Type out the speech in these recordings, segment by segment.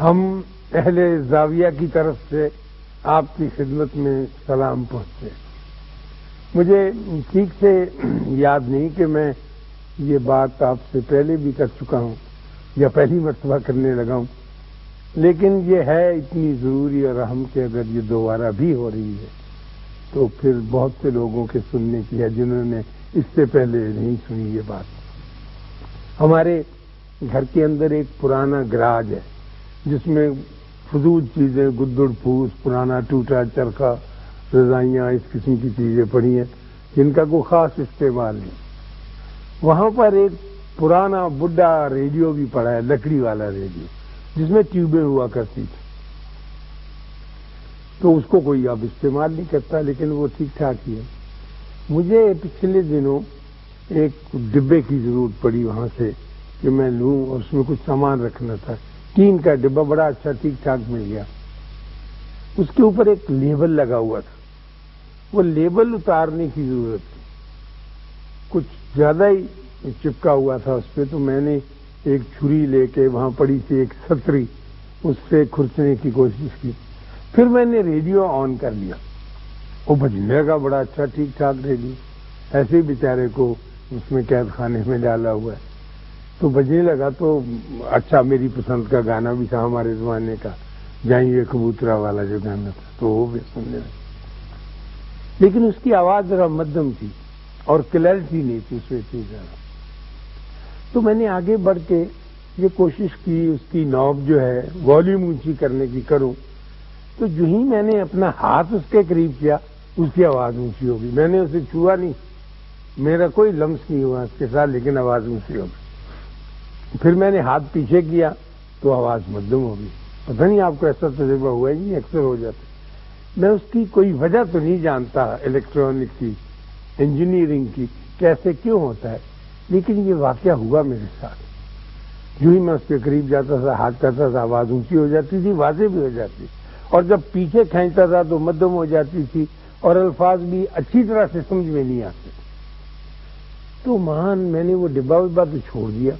ہم اہل زاویہ کی طرف سے آپ کی خدمت میں سلام پہنچتے ہیں۔ مجھے ٹھیک سے یاد نہیں کہ میں یہ بات آپ سے پہلے بھی کر چکا ہوں یا پہلی مرتبہ کرنے لگا ہوں، لیکن یہ ہے اتنی ضروری اور اہم کہ اگر یہ دوبارہ بھی ہو رہی ہے تو پھر بہت سے لوگوں کے سننے کی ہے جنہوں نے اس سے پہلے نہیں سنی یہ بات۔ ہمارے گھر کے اندر ایک پرانا گراج ہے جس میں فضول چیزیں، گدڑ پھوس، پرانا ٹوٹا چرخا، رضائیاں، اس قسم کی چیزیں پڑی ہیں جن کا کوئی خاص استعمال نہیں۔ وہاں پر ایک پرانا بڈھا ریڈیو بھی پڑا ہے، لکڑی والا ریڈیو جس میں ٹیوبیں ہوا کرتی تھی، تو اس کو کوئی اب استعمال نہیں کرتا، لیکن وہ ٹھیک ٹھاک ہی ہے۔ مجھے پچھلے دنوں ایک ڈبے کی ضرورت پڑی وہاں سے کہ میں لوں، اور اس میں کچھ سامان رکھنا تھا۔ ٹین کا ڈبہ بڑا اچھا ٹھیک ٹھاک مل گیا۔ اس کے اوپر ایک لیبل لگا ہوا تھا، وہ لیبل اتارنے کی ضرورت تھی، کچھ زیادہ ہی چپکا ہوا تھا اس پہ، تو میں نے ایک چھری لے کے وہاں پڑی تھی ایک ستری، اس سے کھرچنے کی کوشش کی۔ پھر میں نے ریڈیو آن کر لیا، وہ بجنے لگا بڑا اچھا ٹھیک ٹھاک ریڈیو، ایسے ہی بیچارے کو اس میں قید خانے میں ڈالا ہوا ہے، تو بجنے لگا تو اچھا میری پسند کا گانا بھی تھا ہمارے زمانے کا، جائیں کبوترا والا جو گانا تھا، تو وہ بھی سننے لگا، لیکن اس کی آواز ذرا مدھم تھی اور کلیئرٹی نہیں تھی اس میں اتنی زیادہ۔ تو میں نے آگے بڑھ کے یہ کوشش کی اس کی نوب جو ہے والیوم اونچی کرنے کی کروں، تو جو ہی میں نے اپنا ہاتھ اس کے قریب کیا اس کی آواز اونچی ہو گئی۔ میں نے اسے چھوا نہیں، میرا کوئی لمس نہیں ہوا اس کے ساتھ، لیکن آواز اونچی ہو گئی۔ پھر میں نے ہاتھ پیچھے کیا تو آواز مدھم ہو گئی۔ پتہ نہیں آپ کو ایسا تجربہ ہوا ہے؟ نہیں، اکثر ہو جاتا ہے۔ میں اس کی کوئی وجہ تو نہیں جانتا الیکٹرانک کی، انجینئرنگ کی، کیسے کیوں ہوتا ہے، لیکن یہ واقعہ ہوا میرے ساتھ۔ جو ہی میں اس کے قریب جاتا تھا، ہاتھ کرتا تھا، آواز اونچی ہو جاتی تھی، واضح بھی ہو جاتی، اور جب پیچھے کھینچتا تھا تو مدھم ہو جاتی تھی، اور الفاظ بھی اچھی طرح سے سمجھ میں نہیں آتے۔ تو میں نے وہ ڈبہ وبا تو چھوڑ دیا،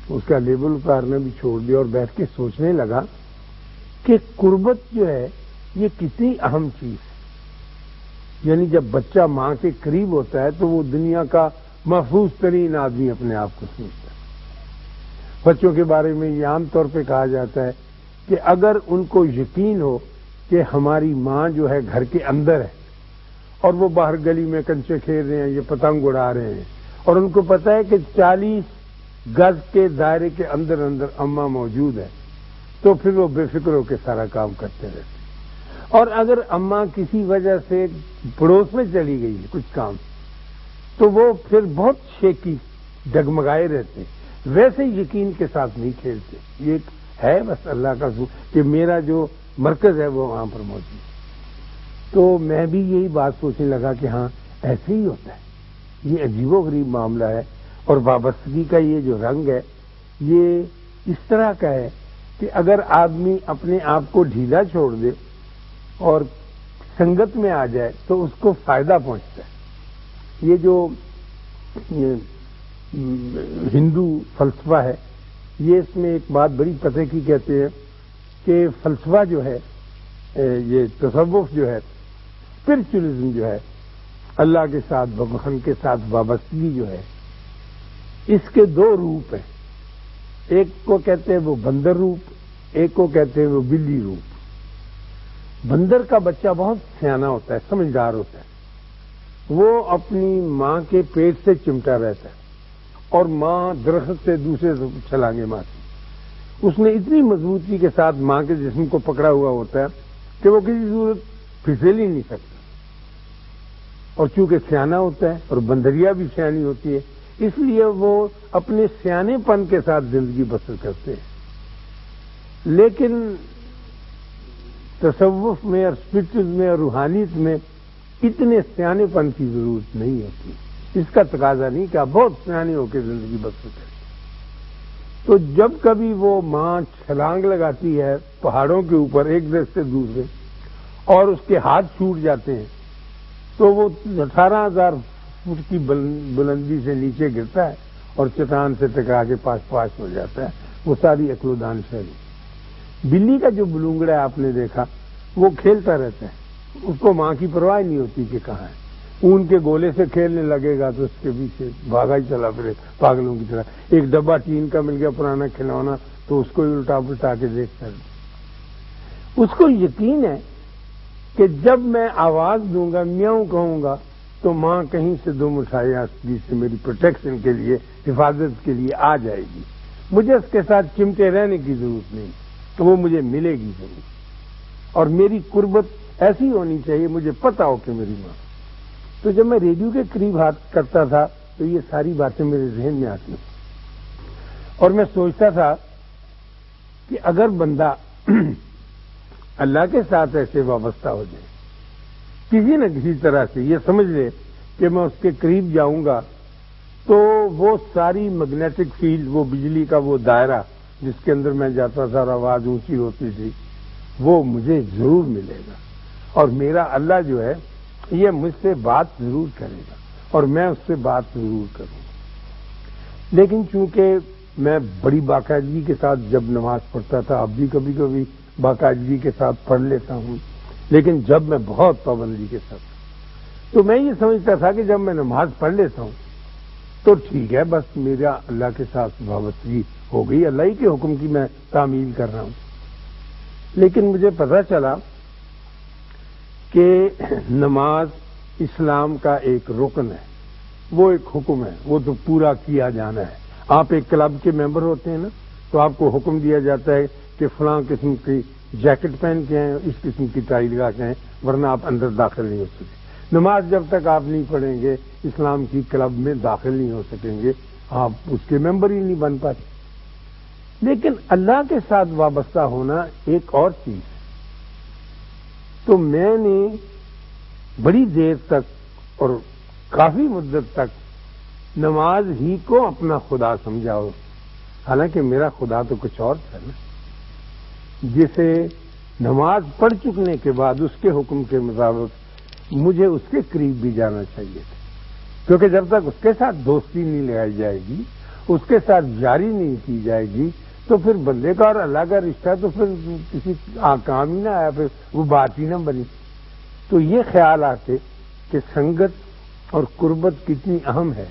اس کا لیبل اتارنا بھی چھوڑ دیا، اور بیٹھ کے سوچنے لگا کہ قربت جو ہے یہ کتنی اہم چیز ہے۔ یعنی جب بچہ ماں کے قریب ہوتا ہے تو وہ دنیا کا محفوظ ترین آدمی اپنے آپ کو سمجھتا ہے۔ بچوں کے بارے میں یہ عام طور پہ کہا جاتا ہے کہ اگر ان کو یقین ہو کہ ہماری ماں جو ہے گھر کے اندر ہے اور وہ باہر گلی میں کنچے کھیل رہے ہیں، یہ پتنگ اڑا رہے ہیں، اور ان کو پتہ ہے کہ 40 گز کے دائرے کے اندر اندر اماں موجود ہے، تو پھر وہ بے فکر ہو کے سارا کام کرتے رہتے ہیں۔ اور اگر اماں کسی وجہ سے پڑوس میں چلی گئی ہے کچھ کام، تو وہ پھر بہت شیکی ڈگمگائے رہتے ہیں، ویسے یقین کے ساتھ نہیں کھیلتے۔ یہ ہے بس اللہ کا کہ میرا جو مرکز ہے وہ وہاں پر موجود ہے۔ تو میں بھی یہی بات سوچنے لگا کہ ہاں ایسے ہی ہوتا ہے، یہ عجیب و غریب معاملہ ہے، اور وابستگی کا یہ جو رنگ ہے یہ اس طرح کا ہے کہ اگر آدمی اپنے آپ کو ڈھیلا چھوڑ دے اور سنگت میں آ جائے تو اس کو فائدہ پہنچتا ہے۔ یہ جو ہندو فلسفہ ہے، یہ اس میں ایک بات بڑی پتہ کی کہتے ہیں کہ فلسفہ جو ہے، یہ تصوف جو ہے، اسپرچولزم جو ہے، اللہ کے ساتھ بھگوان کے ساتھ وابستگی جو ہے، اس کے دو روپ ہیں۔ ایک کو کہتے ہیں وہ بندر روپ، ایک کو کہتے ہیں وہ بلی روپ۔ بندر کا بچہ بہت سیانا ہوتا ہے، سمجھدار ہوتا ہے، وہ اپنی ماں کے پیٹ سے چمٹا رہتا ہے، اور ماں درخت سے دوسرے چھلانگے مارتی، اس نے اتنی مضبوطی کے ساتھ ماں کے جسم کو پکڑا ہوا ہوتا ہے کہ وہ کسی صورت پھسل ہی نہیں سکتا، اور چونکہ سیانا ہوتا ہے اور بندریا بھی سیانی ہوتی ہے، اس لیے وہ اپنے سیانے پن کے ساتھ زندگی بسر کرتے ہیں۔ لیکن تصوف میں اور اسپرچوئل میں اور روحانیت میں اتنے سیانے پن کی ضرورت نہیں ہوتی، اس کا تقاضا نہیں کہ آپ بہت سیانے ہو کے زندگی بسر کریں۔ تو جب کبھی وہ ماں چھلانگ لگاتی ہے پہاڑوں کے اوپر ایک دیش سے دوسرے، اور اس کے ہاتھ چھوٹ جاتے ہیں، تو وہ 18,000 فٹ کی بلندی سے نیچے گرتا ہے اور چٹان سے ٹکرا کے پاس ہو جاتا ہے، وہ ساری عقل و دان شہری۔ بلی کا جو بلونگڑا آپ نے دیکھا وہ کھیلتا رہتا ہے، اس کو ماں کی پرواہ نہیں ہوتی کہ کہاں ہے، اون کے گولے سے کھیلنے لگے گا تو اس کے پیچھے بھاگا ہی چلا پھرے پاگلوں کی طرح. ایک ڈبہ ٹین کا مل گیا پرانا کھلونا تو اس کو ہی الٹا پلٹا کے دیکھتا رہتا. اس کو یقین ہے کہ جب میں آواز دوں گا، میاؤں کہوں گا، تو ماں کہیں سے دم اٹھائے آستی سے میری پروٹیکشن کے لیے، حفاظت کے لیے آ جائے گی. مجھے اس کے ساتھ چمٹے رہنے کی ضرورت نہیں، تو وہ مجھے ملے گی ضرور. اور میری قربت ایسی ہونی چاہیے، مجھے پتا ہو کہ میری ماں. تو جب میں ریڈیو کے قریب ہاتھ کرتا تھا تو یہ ساری باتیں میرے ذہن میں آتی، اور میں سوچتا تھا کہ اگر بندہ اللہ کے ساتھ ایسے وابستہ ہو جائے، کسی نہ کسی طرح سے یہ سمجھ لے کہ میں اس کے قریب جاؤں گا تو وہ ساری میگنیٹک فیلڈ، وہ بجلی کا وہ دائرہ جس کے اندر میں جاتا تھا اور آواز اونچی ہوتی تھی، وہ مجھے ضرور ملے گا. اور میرا اللہ جو ہے یہ مجھ سے بات ضرور کرے گا اور میں اس سے بات ضرور کروں گا. لیکن چونکہ میں بڑی باقاعدگی کے ساتھ جب نماز پڑھتا تھا، اب بھی کبھی کبھی باقاعدگی کے ساتھ پڑھ لیتا ہوں، لیکن جب میں بہت پابندی کے ساتھ، تو میں یہ سمجھتا تھا کہ جب میں نماز پڑھ لیتا ہوں تو ٹھیک ہے، بس میرا اللہ کے ساتھ وابستگی ہو گئی، اللہ ہی کے حکم کی میں تعمیل کر رہا ہوں. لیکن مجھے پتہ چلا کہ نماز اسلام کا ایک رکن ہے، وہ ایک حکم ہے، وہ تو پورا کیا جانا ہے. آپ ایک کلب کے ممبر ہوتے ہیں نا، تو آپ کو حکم دیا جاتا ہے کہ فلاں قسم کی جیکٹ پہن کے ہیں، اس قسم کی ٹائی لگا کے ہیں، ورنہ آپ اندر داخل نہیں ہو سکتے. نماز جب تک آپ نہیں پڑھیں گے اسلام کی کلب میں داخل نہیں ہو سکیں گے، آپ اس کے ممبر ہی نہیں بن پاتے. لیکن اللہ کے ساتھ وابستہ ہونا ایک اور چیز ہے. تو میں نے بڑی دیر تک اور کافی مدت تک نماز ہی کو اپنا خدا سمجھا ہو، حالانکہ میرا خدا تو کچھ اور تھا نا، جسے نماز پڑھ چکنے کے بعد اس کے حکم کے مطابق مجھے اس کے قریب بھی جانا چاہیے تھا. کیونکہ جب تک اس کے ساتھ دوستی نہیں لگائی جائے گی، اس کے ساتھ جاری نہیں کی جائے گی، تو پھر بندے کا اور اللہ کا رشتہ تو پھر کسی کام ہی نہ آیا، پھر وہ بات ہی نہ بنی. تو یہ خیال آتے کہ سنگت اور قربت کتنی اہم ہے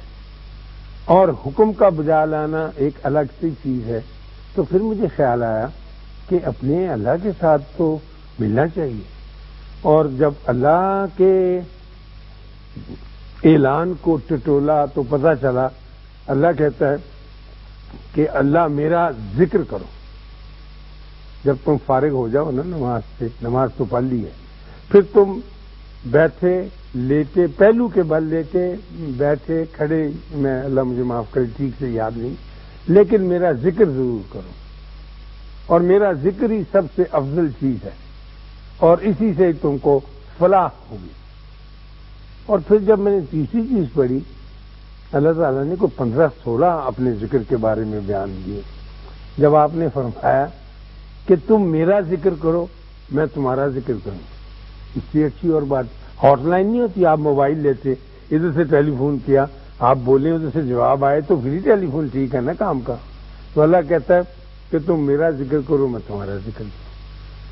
اور حکم کا بجا لانا ایک الگ سی چیز ہے. تو پھر مجھے خیال آیا کہ اپنے اللہ کے ساتھ تو ملنا چاہیے. اور جب اللہ کے اعلان کو ٹٹولا تو پتہ چلا اللہ کہتا ہے کہ اللہ میرا ذکر کرو. جب تم فارغ ہو جاؤ نا نماز سے، نماز تو پڑھ لی ہے، پھر تم بیٹھے لیٹے، پہلو کے بل لیٹے بیٹھے کھڑے، میں اللہ مجھے معاف کرے ٹھیک سے یاد نہیں، لیکن میرا ذکر ضرور کرو. اور میرا ذکر ہی سب سے افضل چیز ہے اور اسی سے تم کو فلاح ہوگی. اور پھر جب میں نے تیسری چیز پڑھی، اللہ تعالیٰ نے کو 15-16 اپنے ذکر کے بارے میں بیان دیے. جب آپ نے فرمایا کہ تم میرا ذکر کرو میں تمہارا ذکر کروں، اس سے اچھی اور بات ہاٹ لائن نہیں ہوتی. آپ موبائل لیتے، ادھر سے ٹیلی فون کیا، آپ بولے ادھر سے جواب آئے تو فری ٹیلی فون ٹھیک ہے نا کام کا. تو اللہ کہتا ہے کہ تم میرا ذکر کرو میں تمہارا ذکر کروں.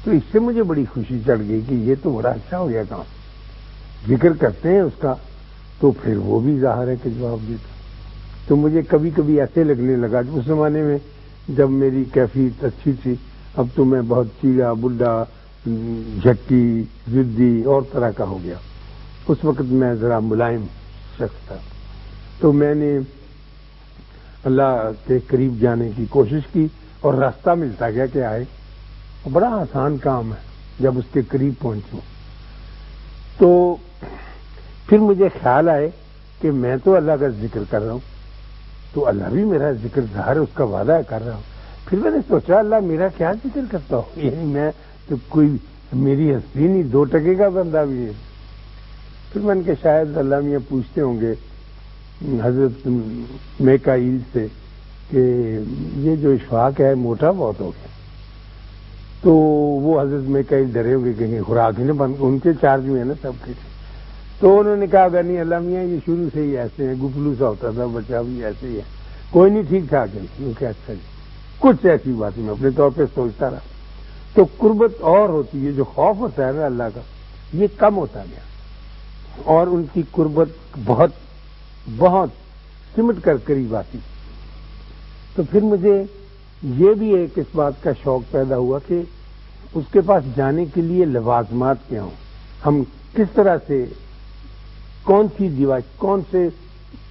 تو اس سے مجھے بڑی خوشی چڑھ گئی کہ یہ تو بڑا اچھا ہو گیا کام. ذکر کرتے ہیں اس کا تو پھر وہ بھی ظاہر ہے کہ جواب دیتا. تو مجھے کبھی کبھی ایسے لگنے لگا اس زمانے میں جب میری کیفیت اچھی تھی، اب تو میں بہت چیڑا بڈھا جھٹی ضدی اور طرح کا ہو گیا. اس وقت میں ذرا ملائم شخص تھا. تو میں نے اللہ کے قریب جانے کی کوشش کی اور راستہ ملتا گیا کہ آئے. بڑا آسان کام ہے جب اس کے قریب پہنچوں. تو پھر مجھے خیال آئے کہ میں تو اللہ کا ذکر کر رہا ہوں تو اللہ بھی میرا ذکر ظاہر اس کا وعدہ کر رہا ہوں. پھر میں نے سوچا اللہ میرا کیا ذکر کرتا ہوں، یعنی میں تو کوئی میری ہستی نہیں، 2 ٹکے کا بندہ بھی ہے. پھر میں نے کہا شاید اللہ میاں پوچھتے ہوں گے حضرت میکائیل سے کہ یہ جو اشفاق ہے موٹا بہت ہو گیا. تو وہ حضرت میکائیل ڈرے ہوں گے کہ خوراک ہی نہ بند، ان کے چارج میں ہے نا سب کے. تو انہوں نے کہا اگر نہیں اللہ میاں یہ شروع سے ہی ایسے ہیں، گپلو سا ہوتا تھا بچہ بھی ایسے ہی ہے، کوئی نہیں ٹھیک ٹھاک ہے. کیونکہ اچھا جی کچھ ایسی بات میں اپنے طور پہ سوچتا رہا. تو قربت اور ہوتی ہے، جو خوف ہوتا ہے نا اللہ کا یہ کم ہوتا گیا، اور ان کی قربت بہت بہت سمٹ کر قریب آتی۔ تو پھر مجھے یہ بھی ایک اس بات کا شوق پیدا ہوا کہ اس کے پاس جانے کے لیے لوازمات کیا ہوں، ہم کس طرح سے، کون سی ڈیوائس، کون سے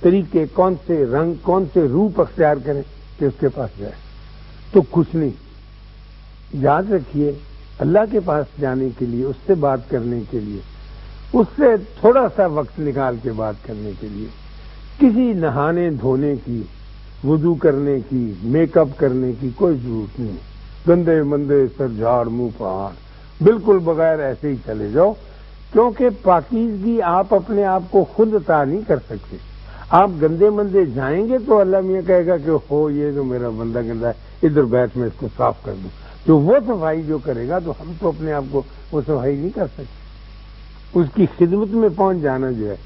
طریقے، کون سے رنگ، کون سے روپ اختیار کریں کہ اس کے پاس جائے۔ تو کچھ نہیں، یاد رکھیے اللہ کے پاس جانے کے لیے، اس سے بات کرنے کے لیے، اس سے تھوڑا سا وقت نکال کے بات کرنے کے لیے کسی نہانے دھونے کی، وضو کرنے کی، میک اپ کرنے کی کوئی ضرورت نہیں۔ گندے مندے سر جھاڑ منہ پہاڑ بالکل بغیر ایسے ہی چلے جاؤ، کیونکہ پاکیزگی آپ اپنے آپ کو خود عطا نہیں کر سکتے۔ آپ گندے مندے جائیں گے تو اللہ میاں کہے گا کہ ہو یہ تو میرا بندہ گندا ہے، ادھر بیٹھ میں اس کو صاف کر دوں۔ تو وہ صفائی جو کرے گا تو ہم تو اپنے آپ کو وہ صفائی نہیں کر سکتے۔ اس کی خدمت میں پہنچ جانا جو ہے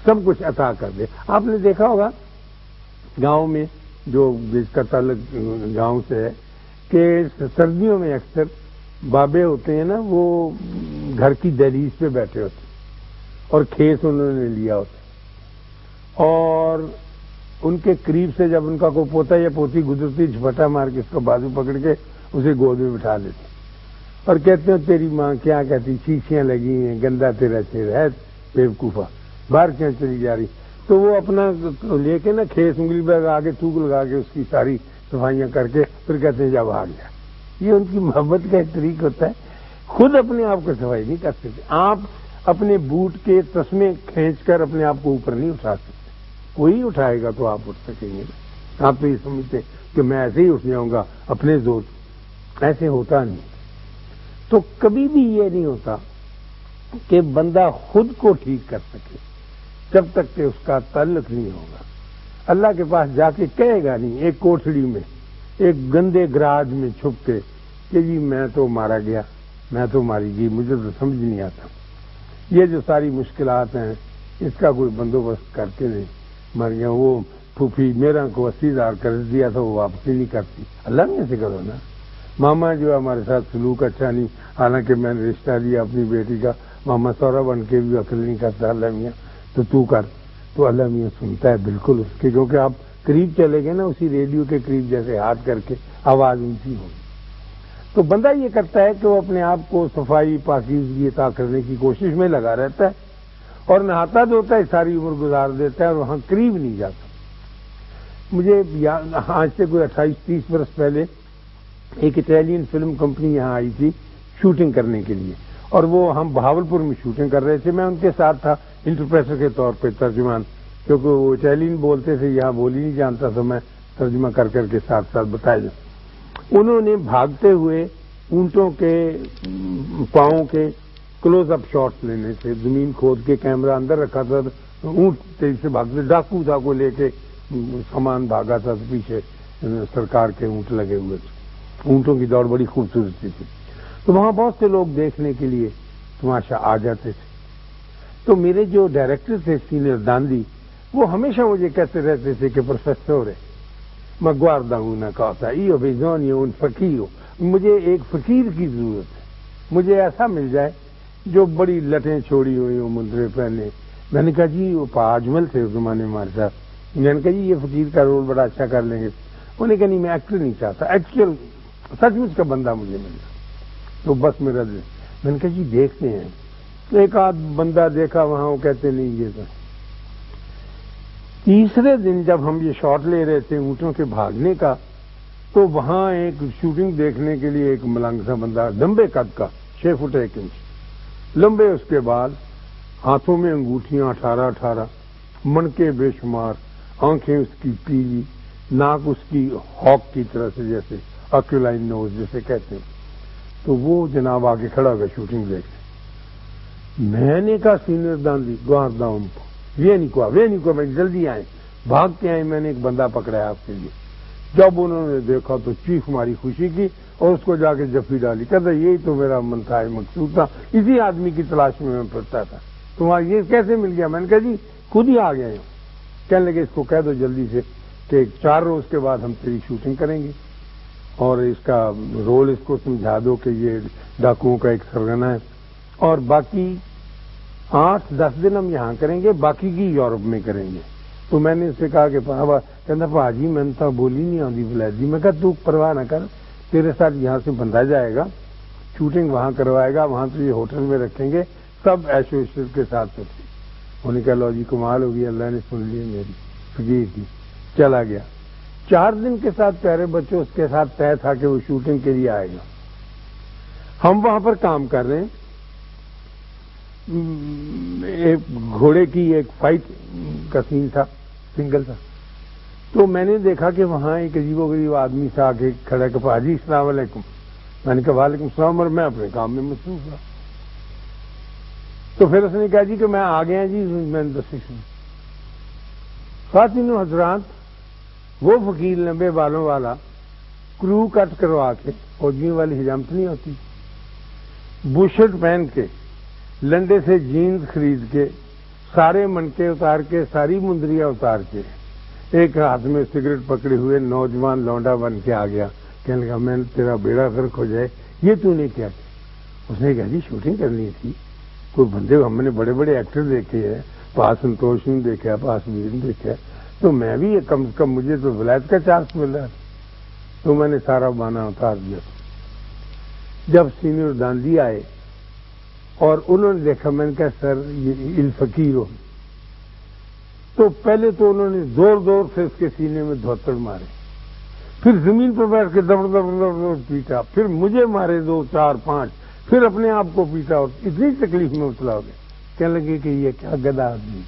سب کچھ عطا کر دے۔ آپ نے دیکھا ہوگا گاؤں میں، جو جس کا تعلق گاؤں سے ہے، کہ سردیوں میں اکثر بابے ہوتے ہیں نا، وہ گھر کی دہلیز پہ بیٹھے ہوتے اور کھیس انہوں نے لیا ہوتا، اور ان کے قریب سے جب ان کا کوئی پوتا یا پوتی گزرتی جھپٹا مار کے اس کو بازو پکڑ کے اسے گود میں بٹھا لیتے اور کہتے ہیں تیری ماں کیا کہتی، شیشیاں لگی ہیں، گندا تیرا چہرہ ہے بیوقوفا، باہر کیا چلی جا رہی۔ تو وہ اپنا لے کے نا کھیس انگلی پہ آگے تھوک لگا کے اس کی ساری صفائیاں کر کے پھر کہتے ہیں جا بھاگ جا۔ یہ ان کی محبت کا ایک طریق ہوتا ہے، خود اپنے آپ کو صفائی نہیں کر سکتے۔ آپ اپنے بوٹ کے تسمے کھینچ کر اپنے آپ کو اوپر نہیں اٹھا سکتے، کوئی اٹھائے گا تو آپ اٹھ سکیں گے۔ آپ تو یہ سمجھتے کہ میں ایسے ہی اٹھ جاؤں گا اپنے زور، ایسے ہوتا نہیں۔ تو کبھی بھی یہ نہیں ہوتا کہ بندہ خود کو ٹھیک کر سکے جب تک کہ اس کا تعلق نہیں ہوگا۔ اللہ کے پاس جا کے کہے گا نہیں ایک کوٹھڑی میں، ایک گندے گراج میں چھپ کے کہ جی میں تو مارا گیا، میں تو ماری گئی، مجھے تو سمجھ نہیں آتا، یہ جو ساری مشکلات ہیں اس کا کوئی بندوبست کر کے نہیں مر گیا۔ وہ پھوپھی میرا کو 80,000 قرض دیا تھا وہ واپس ہی نہیں کرتی، اللہ میں سے کرو نا۔ ماما جو ہے ہمارے ساتھ سلوک اچھا نہیں، حالانکہ میں نے رشتہ لیا اپنی بیٹی کا، ماما سورا بن کے بھی عقل نہیں کرتا اللہ میاں، تو کر۔ تو اللہ میاں سنتا ہے بالکل اس کے، کیونکہ آپ قریب چلے گئے نا اسی ریڈیو کے قریب، جیسے ہاتھ کر کے آواز اونچی ہوگی۔ تو بندہ یہ کرتا ہے کہ وہ اپنے آپ کو صفائی پاکیزگی عطا کرنے کی کوشش میں لگا رہتا ہے، اور نہاتا دھوتا ہے ساری عمر گزار دیتا ہے اور وہاں قریب نہیں جاتا۔ مجھے آج سے کوئی 28-30 برس پہلے ایک اٹیلین فلم کمپنی یہاں آئی تھی شوٹنگ کرنے کے لیے، اور وہ ہم بہاولپور میں شوٹنگ کر رہے تھے، میں ان کے ساتھ تھا انٹرپریٹر کے طور پہ، ترجمان، کیونکہ وہ اٹیلین بولتے تھے، یہاں بول ہی نہیں جانتا تو میں ترجمہ کر کے ساتھ ساتھ بتایا جاتا۔ انہوں نے بھاگتے ہوئے اونٹوں کے پاؤں کے کلوز اپ شاٹس لینے تھے، زمین کھود کے کیمرہ اندر رکھا تھا، اونٹ تیزی سے بھاگتے، ڈاکو تھا کو لے کے سامان بھاگا تھا، پیچھے سرکار کے اونٹ لگے ہوئے تھے، اونٹوں کی دوڑ بڑی خوبصورتی تھی۔ تو وہاں بہت سے لوگ دیکھنے کے لیے تماشا آ جاتے تھے۔ تو میرے جو ڈائریکٹر تھے سینئر داندی، وہ ہمیشہ مجھے کہتے رہتے تھے کہ پروفیسر میں گواردا una cosa io bisogno un فقیر، مجھے ایک فقیر کی ضرورت ہے، مجھے ایسا مل جائے جو بڑی لٹیں چھوڑی ہوئی ہوں، مندرے پہنے۔ میں نے کہا جی وہ اجمل تھے اس زمانے میں ہمارے ساتھ، میں نے کہا جی یہ فقیر کا رول بڑا اچھا کر لیں گے۔ انہوں نے کہا نہیں میں ایکٹر نہیں چاہتا، ایکچوئل سچ مچ کا بندہ مجھے مل جائے تو بس میرا دل۔ میں نے کہا جی دیکھتے ہیں، ایک آدھ بندہ دیکھا وہاں، وہ کہتے نہیں یہ تو۔ تیسرے دن جب ہم یہ شاٹ لے رہے تھے اونٹوں کے بھاگنے کا، تو وہاں ایک شوٹنگ دیکھنے کے لیے ایک ملنگ سا بندہ، لمبے قد کا، 6 فٹ 1 انچ لمبے، اس کے بعد ہاتھوں میں انگوٹھیاں 18 منکے بے شمار، آنکھیں اس کی پیلی، ناک اس کی ہاک کی طرح سے، جیسے آکیولائن نوز جیسے کہتے ہیں۔ تو وہ جناب آگے کھڑا ہو گیا شوٹنگ دیکھتے۔ میں نے کہا سینئر داندی گواردا ان کو یہ نہیں کہا میں جلدی آئے، بھاگ کے آئے، میں نے ایک بندہ پکڑا آپ کے لیے۔ جب انہوں نے دیکھا تو چیخ ماری خوشی کی اور اس کو جا کے جفی ڈالی، کہتا یہی تو میرا منتہا مقصود تھا، اسی آدمی کی تلاش میں پھرتا تھا، تمہارا یہ کیسے مل گیا؟ میں نے کہا جی خود ہی آ گئے۔ کہنے لگے اس کو کہہ دو جلدی سے کہ 4 روز کے بعد ہم تیری شوٹنگ کریں گے۔ اور اس کا رول اس کو سمجھا دو کہ یہ ڈاکوؤں کا ایک سرگنا ہے، اور باقی 8-10 دن ہم یہاں کریں گے، باقی کی یورپ میں کریں گے۔ تو میں نے اس سے کہا کہ کہنا پاجی میں نے تو بولی نہیں آتی بلادی۔ میں کہا تو پرواہ نہ کر، تیرے ساتھ یہاں سے بندہ جائے گا، شوٹنگ وہاں کروائے گا، وہاں تو یہ ہوٹل میں رکھیں گے، سب عیش و عشرت کے ساتھ سکتے۔ انہوں نے کہا لو جی کمال ہوگی، اللہ نے سن لی میری فقیر کی۔ چلا گیا 4 دن کے ساتھ پیارے بچوں اس کے ساتھ طے تھا کہ وہ شوٹنگ کے لیے آئے گا۔ ہم وہاں پر کام کر رہے ہیں، ایک گھوڑے کی ایک فائٹ کا سین تھا، سنگل تھا۔ تو میں نے دیکھا کہ وہاں ایک عجیب و غریب آدمی سے آ کے کھڑا کہ حاجی السلام علیکم۔ میں نے کہا وعلیکم السلام، اور میں اپنے کام میں مصروف تھا۔ تو پھر اس نے کہا جی کہ میں آ گیا جی، میں نے خواتین و حضرات، وہ فقیر لمبے بالوں والا کرو کٹ کروا کے، فوجیوں والی حجامت نہیں ہوتی، بوشرٹ پہن کے، لنڈے سے جینز خرید کے، سارے منکے اتار کے، ساری مندریاں اتار کے، ایک ہاتھ میں سگریٹ پکڑے ہوئے نوجوان لونڈا بن کے آ گیا۔ کہنے لگا میں تیرا بیڑا غرق ہو جائے، یہ تو نے کیا کیا؟ اس نے کہا جی شوٹنگ کرنی تھی، کوئی بندے ہم نے بڑے بڑے ایکٹر دیکھے ہیں، پاس سنتوش نے دیکھا، پاس ویر نے دیکھا، تو میں بھی کم سے کم مجھے تو ولایت کا چانس مل رہا تھا۔ تو میں نے سارا بانا اتار دیا۔ جب سینئر داندی آئے اور انہوں نے دیکھا، میں نے کہا سر یہ الفقیر ہو، تو پہلے تو انہوں نے زور زور سے اس کے سینے میں دھوتڑ مارے، پھر زمین پر بیٹھ کے دبڑ دبڑ دبڑ پیٹا، پھر مجھے مارے 2 4 5، پھر اپنے آپ کو پیٹا، اور اتنی تکلیف میں ابتلا ہو گیا۔ کہنے لگے کہ یہ کیا گدھا آدمی،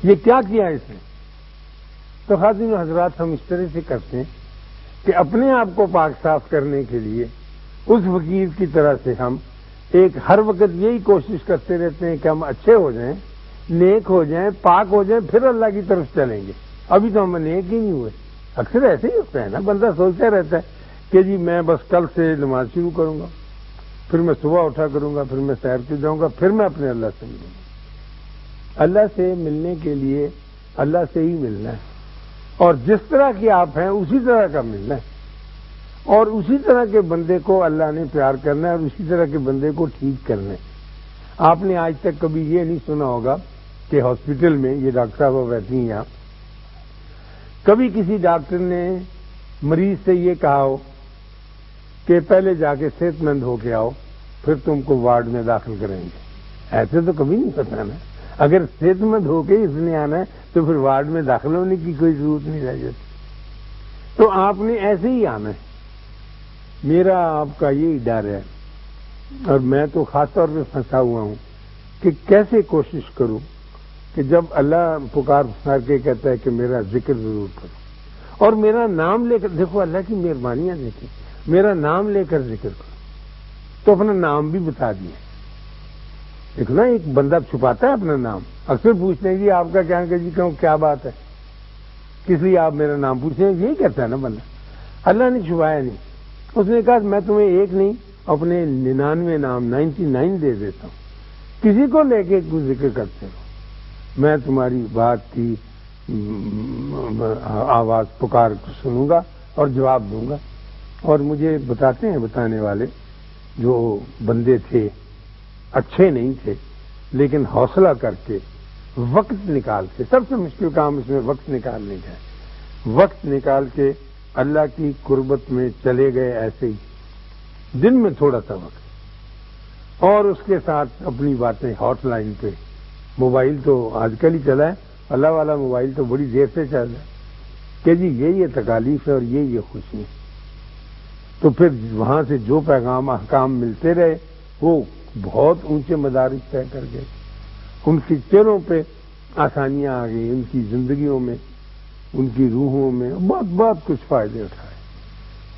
یہ کیا کیا اس نے؟ تو خواتین و حضرات، ہم اس طرح سے کرتے ہیں کہ اپنے آپ کو پاک صاف کرنے کے لیے اس فقیر کی طرح سے ہم ایک ہر وقت یہی کوشش کرتے رہتے ہیں کہ ہم اچھے ہو جائیں، نیک ہو جائیں، پاک ہو جائیں، پھر اللہ کی طرف چلیں گے۔ ابھی تو ہم نیک ہی نہیں ہوئے۔ اکثر ایسے ہی ہوتا ہے نا، بندہ سوچتا رہتا ہے کہ جی میں بس کل سے نماز شروع کروں گا، پھر میں صبح اٹھا کروں گا، پھر میں سیر پہ جاؤں گا، پھر میں اپنے اللہ سے ملوں گا۔ اللہ سے ملنے کے لیے اللہ سے ہی ملنا ہے، اور جس طرح کے آپ ہیں اسی طرح کا ملنا ہے، اور اسی طرح کے بندے کو اللہ نے پیار کرنا ہے، اور اسی طرح کے بندے کو ٹھیک کرنا ہے۔ آپ نے آج تک کبھی یہ نہیں سنا ہوگا کہ ہاسپٹل میں یہ ڈاکٹر صاحب رہتی ہیں یہاں، کبھی کسی ڈاکٹر نے مریض سے یہ کہا ہو کہ پہلے جا کے صحت مند ہو کے آؤ، پھر تم کو وارڈ میں داخل کریں گے؟ ایسے تو کبھی نہیں پتا نا۔ اگر صحت مند ہو کے اس نے آنا ہے تو پھر وارڈ میں داخل ہونے کی کوئی ضرورت نہیں رہ جاتی۔ تو آپ نے ایسے ہی آنا ہے۔ میرا آپ کا یہی ڈر ہے، اور میں تو خاص طور پہ پھنسا ہوا ہوں کہ کیسے کوشش کروں کہ جب اللہ پکار کے کہتا ہے کہ میرا ذکر ضرور کرو، اور میرا نام لے کر، دیکھو اللہ کی مہربانیاں دیکھیں، میرا نام لے کر ذکر کرو، تو اپنا نام بھی بتا دیا۔ دیکھو نا، ایک بندہ چھپاتا ہے اپنا نام، اکثر پوچھتے ہیں جی آپ کا کیا کہ جی کیا بات ہے، کس لیے آپ میرا نام پوچھتے ہیں؟ یہی کہتا ہے نا بندہ۔ اللہ نے چھپایا نہیں، اس نے کہا میں تمہیں ایک نہیں اپنے 99 نام 99 دے دیتا ہوں، کسی کو لے کے کوئی ذکر کرتے ہو، میں تمہاری بات کی آواز پکار سنوں گا اور جواب دوں گا۔ اور مجھے بتاتے ہیں بتانے والے جو بندے تھے، اچھے نہیں تھے لیکن حوصلہ کر کے وقت نکال کے، سب سے مشکل کام اس میں وقت نکالنے کا ہے، وقت نکال کے اللہ کی قربت میں چلے گئے، ایسے ہی دن میں تھوڑا سا وقت، اور اس کے ساتھ اپنی باتیں ہاٹ لائن پہ، موبائل تو آج کل ہی چلا ہے، اللہ والا موبائل تو بڑی دیر سے چل رہا ہے کہ جی یہ تکالیف ہے اور یہ خوشی ہے۔ تو پھر وہاں سے جو پیغام احکام ملتے رہے وہ بہت اونچے مدارج طے کر گئے، ان کی چہروں پہ آسانیاں آ گئی، ان کی زندگیوں میں، ان کی روحوں میں بہت بہت کچھ فائدے اٹھائے۔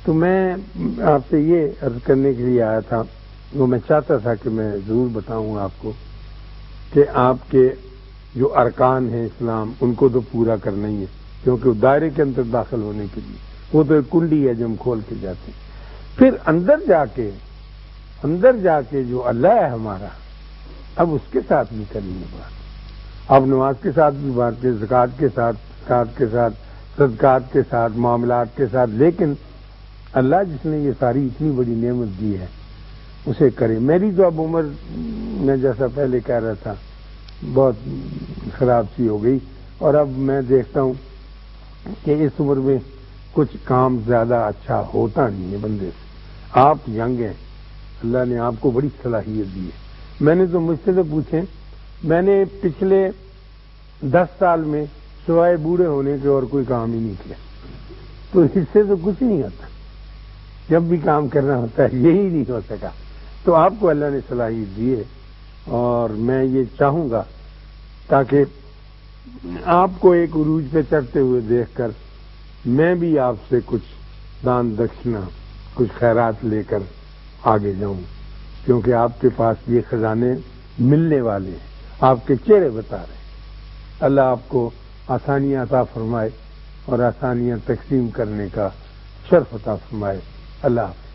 تو میں آپ سے یہ عرض کرنے کے لیے آیا تھا، وہ میں چاہتا تھا کہ میں ضرور بتاؤں آپ کو کہ آپ کے جو ارکان ہیں اسلام، ان کو تو پورا کرنا ہی ہے، کیونکہ دائرے کے اندر داخل ہونے کے لیے وہ تو ایک کنڈی ہے جو ہم کھول کے جاتے ہیں۔ پھر اندر جا کے جو اللہ ہے ہمارا، اب اس کے ساتھ بھی کریں گے بات، اب نماز کے ساتھ بھی بات کریں، زکوٰۃ کے ساتھ، صدقات کے ساتھ، معاملات کے ساتھ، لیکن اللہ جس نے یہ ساری اتنی بڑی نعمت دی ہے اسے کرے. میری تو اب عمر میں جیسا پہلے کہہ رہا تھا بہت خراب سی ہو گئی، اور اب میں دیکھتا ہوں کہ اس عمر میں کچھ کام زیادہ اچھا ہوتا نہیں ہے بندے سے. آپ ینگ ہیں، اللہ نے آپ کو بڑی صلاحیت دی ہے. میں نے تو مجھ سے تو پوچھیں، میں نے پچھلے 10 سال میں سوائے بوڑھے ہونے کے اور کوئی کام ہی نہیں کیا، تو اس سے تو کچھ نہیں ہوتا. جب بھی کام کرنا ہوتا ہے یہی نہیں ہو سکا. تو آپ کو اللہ نے صلاحیت دی ہے، اور میں یہ چاہوں گا تاکہ آپ کو ایک عروج پہ چڑھتے ہوئے دیکھ کر میں بھی آپ سے کچھ دان دکشنا، کچھ خیرات لے کر آگے جاؤں، کیونکہ آپ کے پاس یہ خزانے ملنے والے ہیں، آپ کے چہرے بتا رہے ہیں. اللہ آپ کو آسانیاں عطا فرمائے اور آسانیاں تقسیم کرنے کا شرف عطا فرمائے. اللہ حافظ.